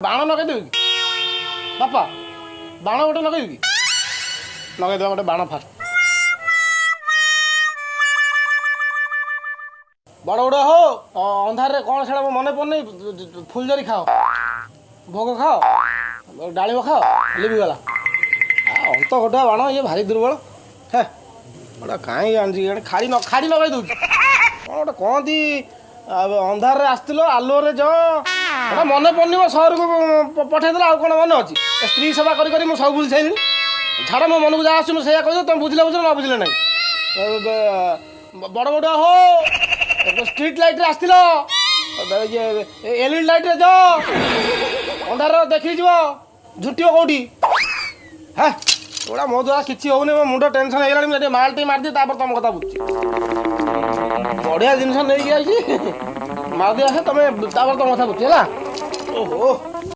ବାଣ ଲଗେଇଦେବି କି ବାପା? ବାଣ ଗୋଟେ ଲଗେଇବି କି? ଲଗେଇଦେବା ଗୋଟେ ବାଣ ଫାଷ୍ଟ। ବଡ଼ ବଡ଼ ହଉ ଅନ୍ଧାରରେ କ'ଣ ସେଇଟା ମୋ ମନେ ପଡ଼ୁନି। ଫୁଲଝରି ଖାଅ, ଭୋଗ ଖାଅ, ଡାଳିମ୍ବ ଖାଅ, ଲିଭିଗଲା। ଅନ୍ତ ଗୋଟା ବାଣ ଇଏ ଭାରି ଦୁର୍ବଳ। ହେ ଗୋଟେ କାହିଁକି ଆଣିଛି ଖାଡ଼ି ଲଗାଇ ଦେଉଛି। କ'ଣ ଗୋଟେ କହନ୍ତି ଅନ୍ଧାରରେ ଆସିଥିଲ ଆଲୁଅରେ ଯାଅ, ଏଟା ମନେ ପଡ଼ୁନି। ମୋ ସହରକୁ ପଠେଇଦେଲା ଆଉ କ'ଣ ମନେ ଅଛି? ସ୍ତ୍ରୀ ସେବା କରି କରି ମୁଁ ସବୁ ଭୁଲି ସାରିଲିଣି। ଛାଡ଼ ମୋ ମନକୁ ଯାହା ଆସୁଛି ମୁଁ ସେଇଆ କହିଦେବ। ତମେ ବୁଝିଲେ ବୁଝିଲେ ନ ବୁଝିଲେ ନାହିଁ। ବଡ଼ ବଡ଼ ହଉ ଷ୍ଟ୍ରିଟ୍ ଲାଇଟ୍ରେ ଆସିଥିଲ, ଏଲ୍ଇଡି ଲାଇଟ୍ରେ ଯାଅ, ଅନ୍ଧାର ଦେଖିକି ଯିବ, ଝୁଟିବ କେଉଁଠି? ହେ ଏଗୁଡ଼ା ମୋ ଦ୍ୱାରା କିଛି ହେଉନି। ମୋ ମୁଣ୍ଡ ଟେନସନ୍ ହେଇଗଲାଣି। ମୁଁ ଟିକେ ମାଲ୍ ଟିକେ ମାରିଦିଏ ତାପରେ ତମ କଥା ବୁଝୁଛି। ବଢ଼ିଆ ଜିନିଷ ନେଇକି ଆସିଛି, ମାରିଦିଏ ଆସେ ତମେ ତାପରେ ତମ କଥା ବୁଝୁଛି ହେଲା। ଓହୋ।